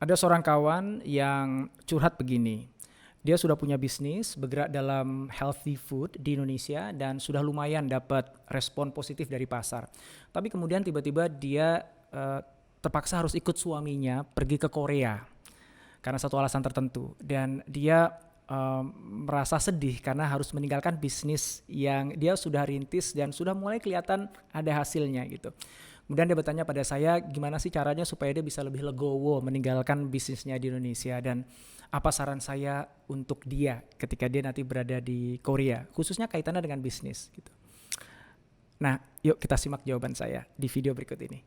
Ada seorang kawan yang curhat begini. Dia sudah punya bisnis bergerak dalam healthy food di Indonesia dan sudah lumayan dapat respon positif dari pasar. Tapi kemudian tiba-tiba dia terpaksa harus ikut suaminya pergi ke Korea karena satu alasan tertentu. Dan dia merasa sedih karena harus meninggalkan bisnis yang dia sudah rintis dan sudah mulai kelihatan ada hasilnya gitu. Kemudian dia bertanya pada saya gimana sih caranya supaya dia bisa lebih legowo meninggalkan bisnisnya di Indonesia dan apa saran saya untuk dia ketika dia nanti berada di Korea, khususnya kaitannya dengan bisnis gitu. Nah, yuk kita simak jawaban saya di video berikut ini.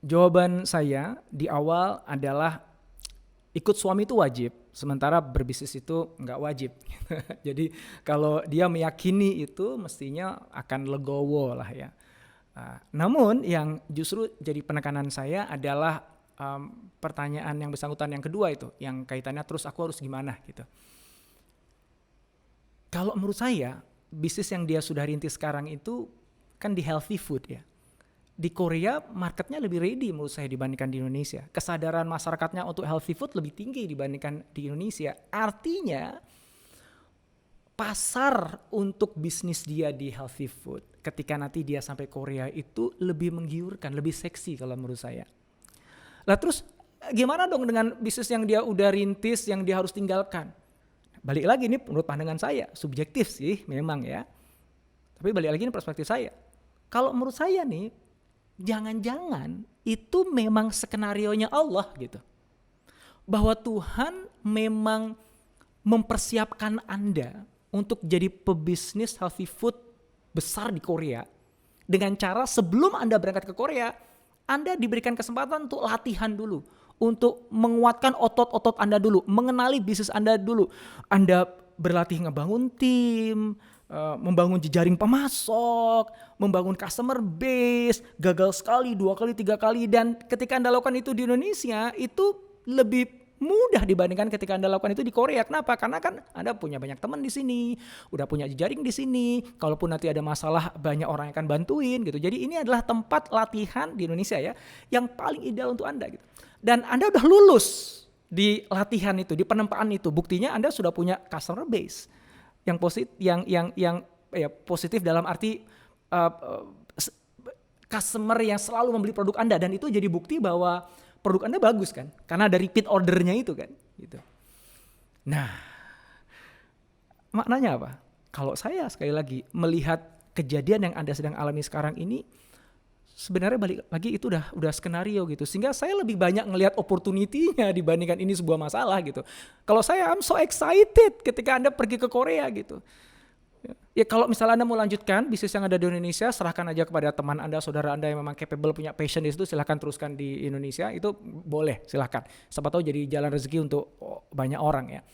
Jawaban saya di awal adalah ikut suami itu wajib, sementara berbisnis itu nggak wajib. Jadi kalau dia meyakini itu mestinya akan legowo lah ya. Namun yang justru jadi penekanan saya adalah pertanyaan yang bersangkutan yang kedua itu, yang kaitannya terus aku harus gimana gitu. Kalau menurut saya bisnis yang dia sudah rintis sekarang itu kan di healthy food ya. Di Korea marketnya lebih ready menurut saya dibandingkan di Indonesia. Kesadaran masyarakatnya untuk healthy food lebih tinggi dibandingkan di Indonesia. Artinya pasar untuk bisnis dia di healthy food ketika nanti dia sampai Korea itu lebih menggiurkan, lebih seksi kalau menurut saya. Lah terus gimana dong dengan bisnis yang dia udah rintis yang dia harus tinggalkan? Balik lagi ini menurut pandangan saya, subjektif sih memang ya. Tapi balik lagi ini perspektif saya. Kalau menurut saya nih jangan-jangan itu memang skenarionya Allah gitu. Bahwa Tuhan memang mempersiapkan Anda untuk jadi pebisnis healthy food besar di Korea. Dengan cara sebelum Anda berangkat ke Korea, Anda diberikan kesempatan untuk latihan dulu. Untuk menguatkan otot-otot Anda dulu. Mengenali bisnis Anda dulu. Anda berlatih ngebangun tim, membangun jejaring pemasok, membangun customer base, gagal sekali, 2 kali, 3 kali, dan ketika Anda lakukan itu di Indonesia itu lebih mudah dibandingkan ketika Anda lakukan itu di Korea. Kenapa? Karena kan Anda punya banyak teman di sini, udah punya jejaring di sini. Kalaupun nanti ada masalah banyak orang yang akan bantuin gitu. Jadi ini adalah tempat latihan di Indonesia ya yang paling ideal untuk Anda gitu. Dan Anda udah lulus di latihan itu, di penempaan itu. Buktinya Anda sudah punya customer base yang positif, yang ya, positif dalam arti customer yang selalu membeli produk Anda, dan itu jadi bukti bahwa produk Anda bagus kan, karena ada repeat ordernya itu kan gitu. Nah, maknanya apa? Kalau saya sekali lagi melihat kejadian yang Anda sedang alami sekarang ini, sebenarnya balik lagi itu udah skenario gitu, sehingga saya lebih banyak ngelihat opportunity-nya dibandingkan ini sebuah masalah gitu. Kalau saya I'm so excited ketika Anda pergi ke Korea gitu. Ya kalau misalnya Anda mau lanjutkan bisnis yang ada di Indonesia, serahkan aja kepada teman Anda, saudara Anda yang memang capable, punya passion di situ, silahkan teruskan di Indonesia, itu boleh, silahkan. Siapa tahu jadi jalan rezeki untuk banyak orang ya.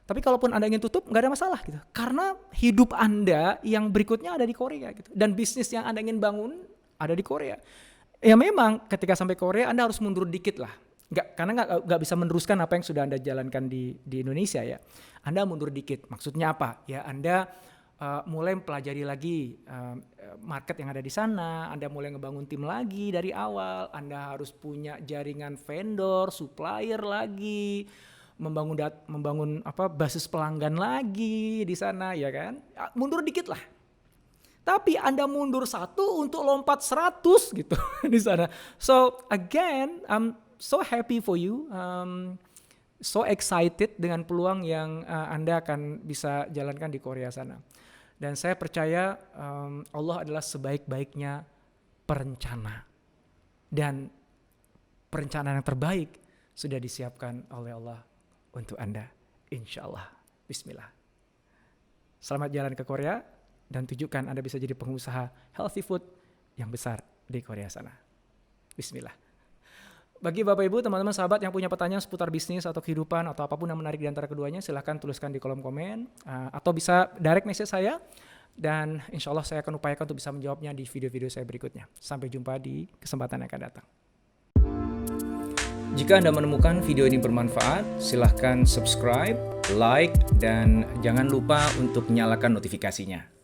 Tapi kalaupun Anda ingin tutup, nggak ada masalah gitu. Karena hidup Anda yang berikutnya ada di Korea gitu. Dan bisnis yang Anda ingin bangun ada di Korea. Ya memang ketika sampai Korea Anda harus mundur dikit lah. Karena nggak bisa meneruskan apa yang sudah Anda jalankan di Indonesia ya. Anda mundur dikit. Maksudnya apa? Ya Anda mulai mempelajari lagi market yang ada di sana. Anda mulai ngebangun tim lagi dari awal. Anda harus punya jaringan vendor, supplier lagi. Membangun basis pelanggan lagi di sana ya kan. Mundur dikit lah. Tapi Anda mundur 1 untuk lompat 100 gitu di sana. So again, I'm so happy for you. So excited dengan peluang yang Anda akan bisa jalankan di Korea sana. Dan saya percaya Allah adalah sebaik-baiknya perencana. Dan perencanaan yang terbaik sudah disiapkan oleh Allah untuk Anda. Insya Allah. Bismillah. Selamat jalan ke Korea. Dan tunjukkan Anda bisa jadi pengusaha healthy food yang besar di Korea sana. Bismillah. Bagi Bapak Ibu, teman-teman, sahabat yang punya pertanyaan seputar bisnis atau kehidupan atau apapun yang menarik di antara keduanya, silahkan tuliskan di kolom komen atau bisa direct message saya, dan insya Allah saya akan upayakan untuk bisa menjawabnya di video-video saya berikutnya. Sampai jumpa di kesempatan yang akan datang. Jika Anda menemukan video ini bermanfaat, silahkan subscribe, like, dan jangan lupa untuk nyalakan notifikasinya.